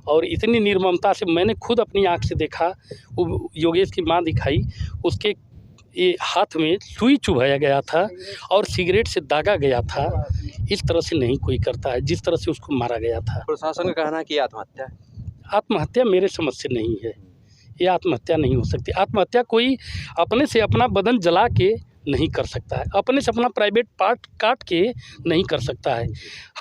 और इतनी निर्ममता से मैंने खुद अपनी आँख से देखा। वो योगेश की माँ दिखाई, उसके ये हाथ में सुई चुभाया गया था और सिगरेट से दागा गया था। इस तरह से नहीं कोई करता है जिस तरह से उसको मारा गया था। प्रशासन का कहना है कि आत्महत्या है। आत्महत्या मेरे समझ से नहीं है, ये आत्महत्या नहीं हो सकती। आत्महत्या कोई अपने से अपना बदन जला के नहीं कर सकता है, अपने से अपना प्राइवेट पार्ट काट के नहीं कर सकता है।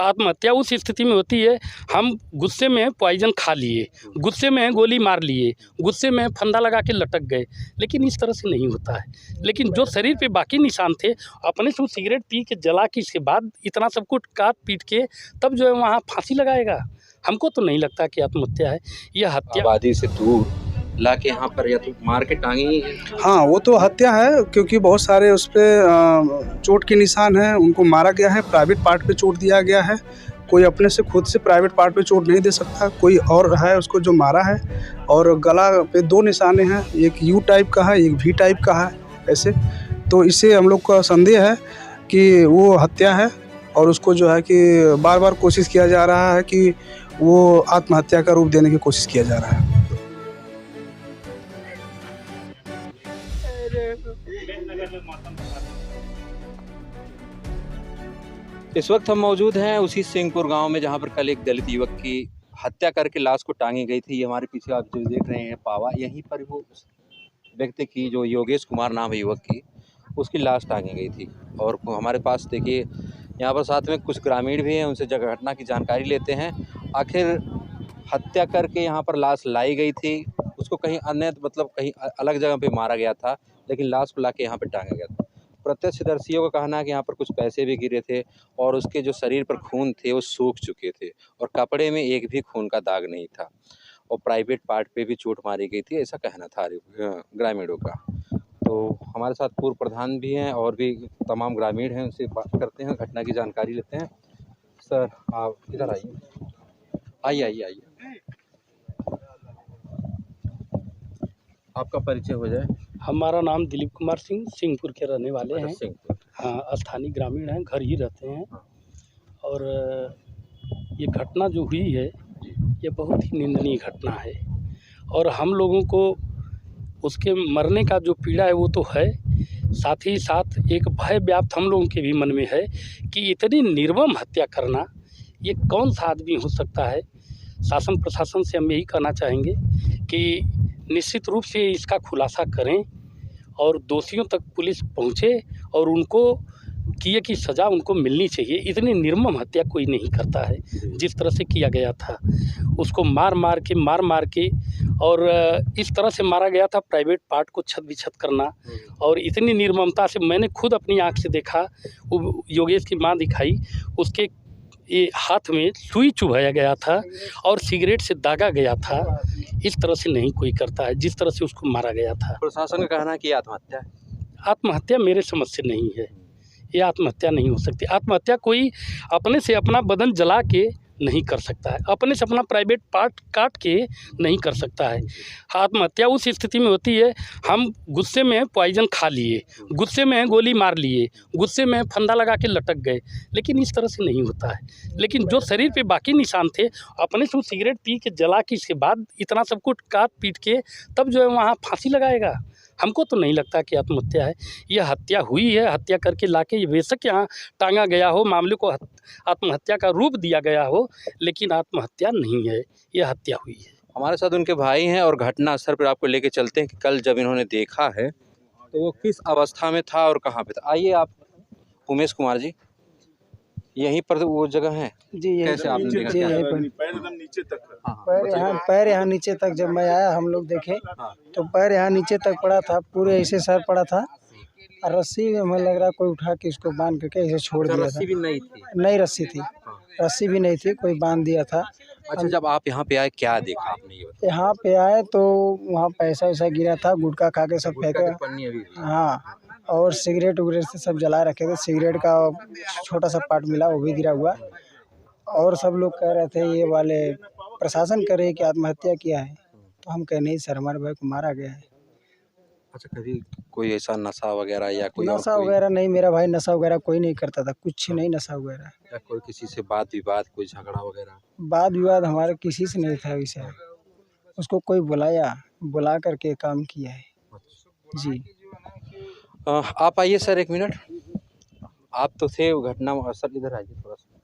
आत्महत्या उस स्थिति में होती है, हम गुस्से में पॉइजन खा लिए, गुस्से में गोली मार लिए, गुस्से में फंदा लगा के लटक गए, लेकिन इस तरह से नहीं होता है। लेकिन जो शरीर पे बाकी निशान थे, अपने से वो सिगरेट पी के जला के इसके बाद इतना सब कुछ काट पीट के तब जो है वहाँ फांसी लगाएगा, हमको तो नहीं लगता कि आत्महत्या है, यह हत्या। आबादी से दूर ला के यहाँ पर या तो मार के टांगी ही है। हाँ, वो तो हत्या है, क्योंकि बहुत सारे उस पर चोट के निशान हैं। उनको मारा गया है, प्राइवेट पार्ट पे चोट दिया गया है। कोई अपने से खुद से प्राइवेट पार्ट पे चोट नहीं दे सकता, कोई और है उसको जो मारा है। और गला पे 2 निशाने हैं, एक यू टाइप का है, एक वी टाइप का है ऐसे। तो इससे हम लोग का संदेह है कि वो हत्या है और उसको जो है कि बार बार कोशिश किया जा रहा है कि वो आत्महत्या का रूप देने की कोशिश किया जा रहा है। इस वक्त हम मौजूद हैं उसी सिंहपुर गांव में जहां पर कल एक दलित युवक की हत्या करके लाश को टांगी गई थी। ये हमारे पीछे आप जो देख रहे हैं पावा, यहीं पर वो व्यक्ति की, जो योगेश कुमार नाम है युवक की, उसकी लाश टांगी गई थी। और हमारे पास देखिए यहाँ पर साथ में कुछ ग्रामीण भी हैं, उनसे जगह घटना की जानकारी लेते हैं। आखिर हत्या करके यहाँ पर लाश लाई गई थी, उसको कहीं अन्य मतलब कहीं अलग जगह पे मारा गया था, लेकिन लाश को ला के यहाँ पर टांगा गया था। प्रत्यक्षदर्शियों का कहना है कि यहाँ पर कुछ पैसे भी गिरे थे और उसके जो शरीर पर खून थे वो सूख चुके थे और कपड़े में एक भी खून का दाग नहीं था और प्राइवेट पार्ट पे भी चोट मारी गई थी, ऐसा कहना था ग्रामीणों का। तो हमारे साथ पूर्व प्रधान भी हैं और भी तमाम ग्रामीण हैं, उनसे बात करते हैं, घटना की जानकारी लेते हैं। सर आप इधर आइए, आइए। आपका परिचय हो जाए। हमारा नाम दिलीप कुमार सिंह, सिंहपुर के रहने वाले हैं। सिंहपुर। हाँ, स्थानीय ग्रामीण हैं, घर ही रहते हैं। और ये घटना जो हुई है ये बहुत ही निंदनीय घटना है और हम लोगों को उसके मरने का जो पीड़ा है वो तो है, साथ ही साथ एक भय व्याप्त हम लोगों के भी मन में है कि इतनी निर्मम हत्या करना ये कौन सा आदमी हो सकता है। शासन प्रशासन से हम यही कहना चाहेंगे कि निश्चित रूप से इसका खुलासा करें और दोषियों तक पुलिस पहुँचे और उनको किए की सज़ा उनको मिलनी चाहिए। इतनी निर्मम हत्या कोई नहीं करता है जिस तरह से किया गया था, उसको मार मार के और इस तरह से मारा गया था, प्राइवेट पार्ट को छत विछत करना। और इतनी निर्ममता से मैंने खुद अपनी आँख से देखा। वो योगेश की माँ दिखाई, उसके ये हाथ में सुई चुभाया गया था और सिगरेट से दागा गया था। इस तरह से नहीं कोई करता है जिस तरह से उसको मारा गया था। प्रशासन का कहना है कि आत्महत्या है। आत्महत्या मेरे समझ से नहीं है, ये आत्महत्या नहीं हो सकती। आत्महत्या कोई अपने से अपना बदन जला के नहीं कर सकता है, अपने से अपना प्राइवेट पार्ट काट के नहीं कर सकता है। आत्महत्या उस स्थिति में होती है, हम गुस्से में पॉइजन खा लिए, गुस्से में गोली मार लिए, गुस्से में फंदा लगा के लटक गए, लेकिन इस तरह से नहीं होता है। लेकिन जो शरीर पे बाकी निशान थे, अपने से वो सिगरेट पी के जला के इसके बाद इतना सब कुछ काट पीट के तब जो है वहाँ फांसी लगाएगा, हमको तो नहीं लगता कि आत्महत्या है। यह हत्या हुई है, हत्या करके लाके ये बेशक यहाँ टांगा गया हो, मामले को आत्महत्या का रूप दिया गया हो, लेकिन आत्महत्या नहीं है, यह हत्या हुई है। हमारे साथ उनके भाई हैं और घटना स्थल पर आपको लेके चलते हैं कि कल जब इन्होंने देखा है तो वो किस अवस्था में था और कहाँ पे था। आइए आप, उमेश कुमार जी, यहीं पर वो जगह है जी, कैसे आपने देखा? जी, यहीं पर पैर एकदम नीचे तक है। पैर यहाँ नीचे तक जब मैं आया हम लोग देखे तो पैर यहाँ नीचे तक पड़ा था, पूरे ऐसे सर पड़ा था और रस्सी हमें लग रहा कोई उठा के इसको बांध करके ऐसे छोड़ दिया था। रस्सी भी नहीं थी? नहीं रस्सी थी, रस्सी भी नहीं थी, कोई बांध दिया था। अच्छा, जब आप यहाँ पे आए क्या देखा आपने? ये बताओ। यहाँ पे आए तो वहाँ पैसा वैसा गिरा था, गुटखा खा के सब फेंका। पन्नी अभी भी? हाँ, और सिगरेट उगरेट से सब जला रखे थे, सिगरेट का छोटा सा पार्ट मिला वो भी गिरा हुआ। और सब लोग कह रहे थे ये वाले प्रशासन कह रहे कि आत्महत्या किया है, तो हम कहे नहीं सर, हमारे भाई को मारा गया है। अच्छा, कभी कोई ऐसा नशा वगैरह या कोई और नशा कोई वगैरह नहीं, मेरा भाई नशा वगैरह कोई नहीं करता था, कुछ नहीं नशा वगैरह। या कोई किसी से बात विवाद, कोई झगड़ा वगैरह? वाद विवाद हमारे किसी से नहीं था विषय। उसको कोई बुला करके काम किया है जी। आप आइए सर, 1 मिनट। आप तो थे वो घटना सर, इधर आइए थोड़ा सा।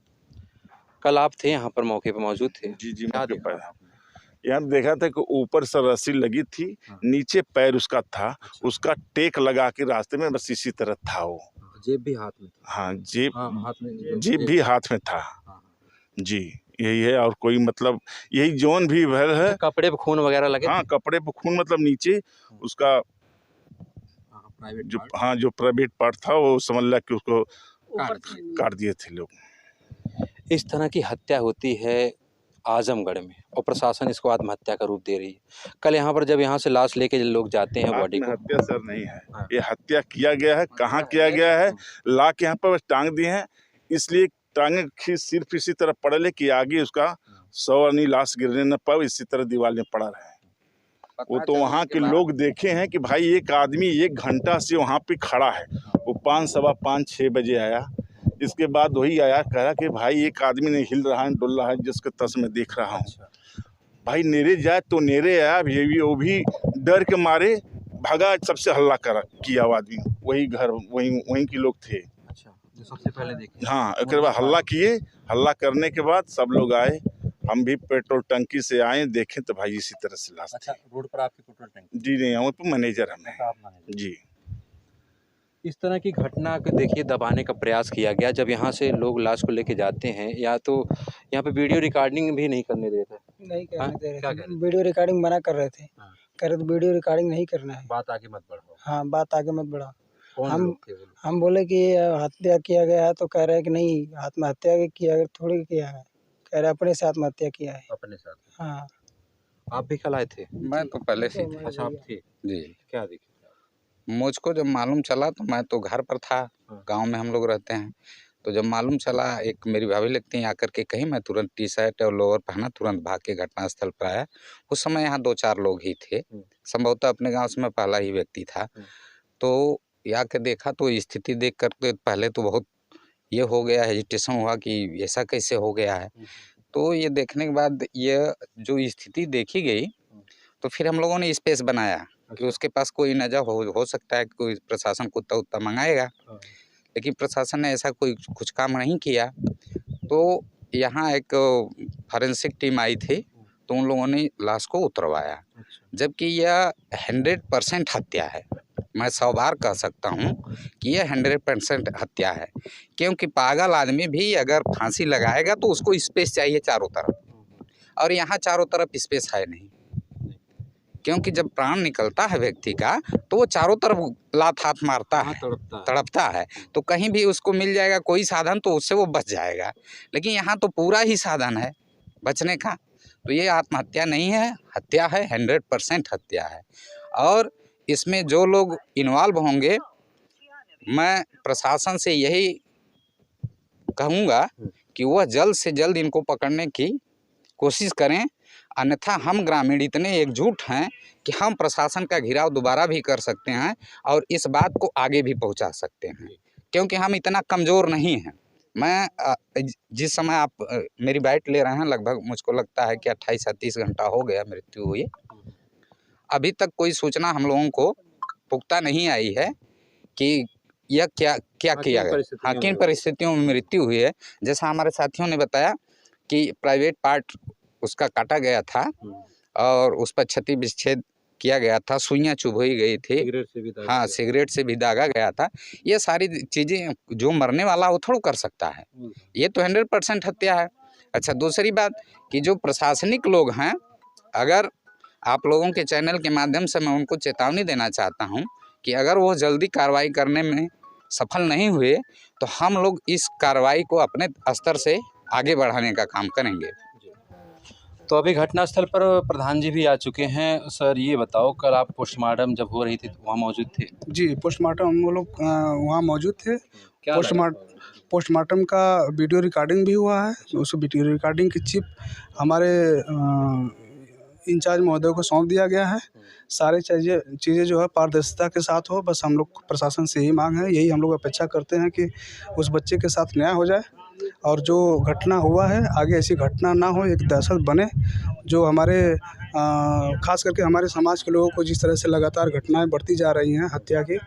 कल आप थे यहाँ पर, मौके पे मौजूद थे? जी जी, क्या मौके देखा पर यहाँ देखा था कि ऊपर से रस्सी लगी थी, नीचे पैर उसका था, उसका टेक लगा के रास्ते में बस इसी तरह था वो। जेब भी हाथ में थी? हाँ, जेब हाथ में जेब भी हाथ में था जी। यही है, और कोई मतलब यही जोन भी भर है। कपड़े पे खून वगैरह लगे? हाँ, कपड़े पे खून, मतलब नीचे उसका प्राइवेट जो, हाँ, जो प्राइवेट पार्ट था वो समझ ला कि उसको काट दिए थे लोग। इस तरह की हत्या होती है आजमगढ़ में और प्रशासन इसको आत्महत्या का रूप दे रही है। कल यहाँ पर जब यहाँ से लाश लेके लोग जाते हैं बॉडी को, हत्या सर नहीं है, ये हत्या किया गया है। कहाँ किया गया है? ला के यहाँ पर बस टांग दिए हैं, इसलिए टांगे सिर्फ इसी तरह पड़े कि आगे उसका 100 अन्य लाश गिरने न पाए, इसी तरह दीवार में पड़ा रहे। वो तो वहाँ के लोग देखे हैं कि भाई एक आदमी 1 घंटा से वहाँ पे खड़ा है। वो 5, सवा 5, 6 बजे आया। इसके बाद वही आया, कह रहा कि भाई एक आदमी नहीं हिल रहा है, डुल रहा है, जिसके तस में देख रहा हूँ। भाई नेरे जाए तो नेरे आया, वो भी डर के मारे भागा। सबसे हल्ला किया वो आदमी, वही घर वहीं के लोग थे। अच्छा, जो सबसे पहले देखे? हाँ, एक बार हल्ला किए, हल्ला करने के बाद सब लोग आए, हम भी पेट्रोल टंकी से आए, देखें तो भाई इसी तरह से लाश। अच्छा, रोड पर आपकी पेट्रोल टंकी? जी नहीं, हम तो मैनेजर हमें जी। इस तरह की घटना को देखिए दबाने का प्रयास किया गया। जब यहाँ से लोग लाश को लेके जाते हैं, या तो यहाँ पे वीडियो रिकॉर्डिंग भी नहीं करने देते? नहीं करने दे क्या रहे कह थे, रहे वीडियो रिकॉर्डिंग मना कर रहे थे। हाँ। कह रहे थे वीडियो रिकॉर्डिंग नहीं करना है, बात आगे मत बढ़ाओ। हाँ, बात आगे मत बढ़ाओ। कौन लोग थे वो लोग? हम बोले कि हत्या किया गया है, तो कह रहे हैं कि नहीं, आत्महत्या किया थोड़ी किया है। कह रहे अपने से आत्महत्या किया है। अपने साथ? हाँ। आप भी कल आए थे? मैं तो पहले से ही था। अच्छा, आप थे? जी, क्या देखे? मुझको जब मालूम चला तो मैं तो घर पर था, गांव में हम लोग रहते हैं। तो जब मालूम चला, एक मेरी भाभी लगती हैं, आकर के कहीं, मैं तुरंत टी-शर्ट और लोअर पहना, तुरंत भाग के घटनास्थल पर आया। उस समय यहाँ 2-4 लोग ही थे, संभवतः अपने गांव से मैं पहला ही व्यक्ति था। तो आके देखा तो स्थिति देख कर के पहले तो बहुत ये हो गया, हेजिटेशन हुआ कि ऐसा कैसे हो गया है। तो ये देखने के बाद ये जो स्थिति देखी गई, तो फिर हम लोगों ने स्पेस बनाया कि उसके पास कोई न हो सकता है कि कोई प्रशासन कुत्ता मंगाएगा, लेकिन प्रशासन ने ऐसा कोई कुछ काम नहीं किया। तो यहाँ एक फॉरेंसिक टीम आई थी, तो उन लोगों ने लाश को उतरवाया, जबकि यह 100% हत्या है। मैं 100 बार कह सकता हूँ कि यह 100% हत्या है, क्योंकि पागल आदमी भी अगर फांसी लगाएगा तो उसको स्पेस चाहिए चारों तरफ, और यहाँ चारों तरफ स्पेस है नहीं। क्योंकि जब प्राण निकलता है व्यक्ति का, तो वो चारों तरफ लात हाथ मारता है, तड़पता है। तो कहीं भी उसको मिल जाएगा कोई साधन, तो उससे वो बच जाएगा। लेकिन यहाँ तो पूरा ही साधन है बचने का। तो ये आत्महत्या नहीं है, हत्या है, 100% हत्या है। और इसमें जो लोग इन्वॉल्व होंगे, मैं प्रशासन से यही कहूँगा कि वह जल्द से जल्द इनको पकड़ने की कोशिश करें। अन्यथा हम ग्रामीण इतने एकजुट हैं कि हम प्रशासन का घेराव दोबारा भी कर सकते हैं और इस बात को आगे भी पहुंचा सकते हैं, क्योंकि हम इतना कमज़ोर नहीं हैं। मैं जिस समय आप मेरी बाइट ले रहे हैं, लगभग मुझको लगता है कि 28-30 घंटा हो गया मृत्यु हुई। अभी तक कोई सूचना हम लोगों को पुख्ता नहीं आई है कि यह क्या किया गया, हाँ, किन परिस्थितियों में मृत्यु हुई है। जैसा हमारे साथियों ने बताया कि प्राइवेट पार्ट उसका काटा गया था और उस पर क्षति विच्छेद किया गया था, सुइयाँ चुभोई गई थी, हाँ, सिगरेट से भी दागा गया था। ये सारी चीज़ें जो मरने वाला वो थोड़ा कर सकता है, ये तो 100% हत्या है। अच्छा, दूसरी बात कि जो प्रशासनिक लोग हैं, अगर आप लोगों के चैनल के माध्यम से मैं उनको चेतावनी देना चाहता हूँ कि अगर वो जल्दी कार्रवाई करने में सफल नहीं हुए, तो हम लोग इस कार्रवाई को अपने स्तर से आगे बढ़ाने का काम करेंगे। तो अभी घटनास्थल पर प्रधान जी भी आ चुके हैं। सर, ये बताओ, कल आप पोस्टमार्टम जब हो रही थी तो वहाँ मौजूद थे? जी, पोस्टमार्टम हम लोग वहाँ मौजूद थे। क्या पोस्टमार्टम का वीडियो रिकॉर्डिंग भी हुआ है। उस वीडियो रिकॉर्डिंग की चिप हमारे इंचार्ज महोदय को सौंप दिया गया है। सारी चीज़ें जो है पारदर्शिता के साथ हो, बस हम लोग प्रशासन से यही मांग है, यही हम लोग अपेक्षा करते हैं कि उस बच्चे के साथ न्याय हो जाए और जो घटना हुआ है आगे ऐसी घटना ना हो, एक दहशत बने। जो हमारे खास करके हमारे समाज के लोगों को जिस तरह से लगातार घटनाएं बढ़ती जा रही हैं हत्या की,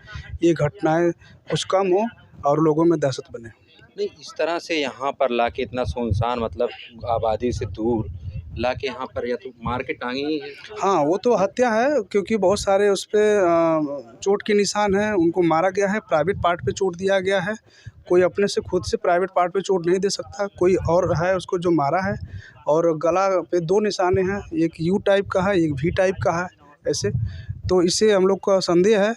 ये घटनाएं कुछ कम हो और लोगों में दहशत बने। नहीं, इस तरह से यहाँ पर लाके इतना सुनसान मतलब आबादी से दूर लाके यहाँ पर या तो मार के टांगे ही है। हाँ, वो तो हत्या है, क्योंकि बहुत सारे उस पे चोट के निशान हैं, उनको मारा गया है, प्राइवेट पार्ट पे चोट दिया गया है। कोई अपने से खुद से प्राइवेट पार्ट पे चोट नहीं दे सकता, कोई और है उसको जो मारा है। और गला पे 2 निशाने हैं, एक यू टाइप का है, एक वी टाइप का है ऐसे। तो इससे हम लोग का संदेह है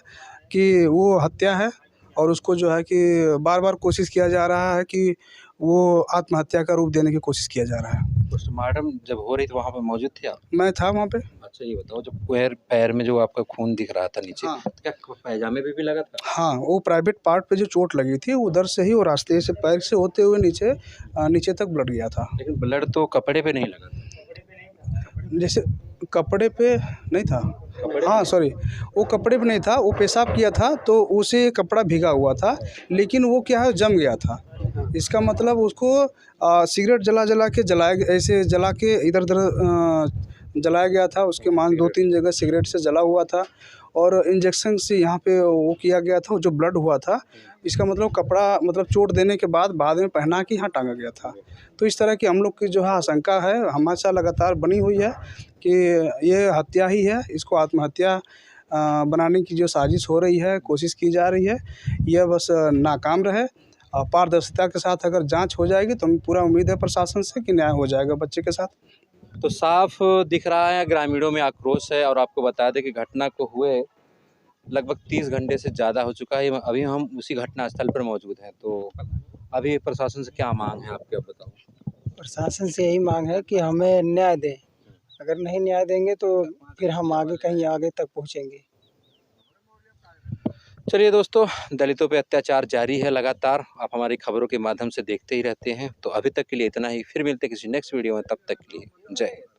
कि वो हत्या है और उसको जो है कि बार-बार कोशिश किया जा रहा है कि वो आत्महत्या का रूप देने की कोशिश किया जा रहा है। पोस्टमार्टम जब हो रही थी वहाँ पे मौजूद थे आप? मैं था वहाँ पे। अच्छा, ये बताओ जब पैर में जो आपका खून दिख रहा था नीचे, हाँ। तो क्या पैजामे पे भी लगा था? हाँ, वो प्राइवेट पार्ट पे जो चोट लगी थी उधर से ही वो रास्ते से पैर से होते हुए नीचे तक ब्लड गया था। लेकिन ब्लड तो कपड़े पे नहीं लगा था। जैसे कपड़े पे नहीं था, हाँ सॉरी, वो कपड़े पे नहीं था, वो पेशाब किया था तो उसे कपड़ा भीगा हुआ था, लेकिन वो क्या है जम गया था। इसका मतलब उसको सिगरेट जला के इधर उधर जलाया गया था। उसके मान 2-3 जगह सिगरेट से जला हुआ था और इंजेक्शन से यहाँ पे वो किया गया था, जो ब्लड हुआ था। इसका मतलब कपड़ा मतलब चोट देने के बाद में पहना के यहाँ टांगा गया था। तो इस तरह की हम लोग की जो है आशंका है हमारे साथ लगातार बनी हुई है कि ये हत्या ही है। इसको आत्महत्या बनाने की जो साजिश हो रही है, कोशिश की जा रही है, यह बस नाकाम रहे। पारदर्शिता के साथ अगर जांच हो जाएगी तो हमें पूरा उम्मीद है प्रशासन से कि न्याय हो जाएगा बच्चे के साथ। तो साफ दिख रहा है ग्रामीणों में आक्रोश है। और आपको बता दें कि घटना को हुए लगभग 30 घंटे से ज़्यादा हो चुका है। अभी हम उसी घटना स्थल पर मौजूद हैं। तो अभी प्रशासन से क्या मांग है आपके, बताओ? प्रशासन से यही मांग है कि हमें न्याय दें। अगर नहीं न्याय देंगे तो फिर हम कहीं आगे तक पहुँचेंगे। चलिए दोस्तों, दलितों पे अत्याचार जारी है लगातार। आप हमारी खबरों के माध्यम से देखते ही रहते हैं। तो अभी तक के लिए इतना ही, फिर मिलते किसी नेक्स्ट वीडियो में, तब तक के लिए जय हिंद।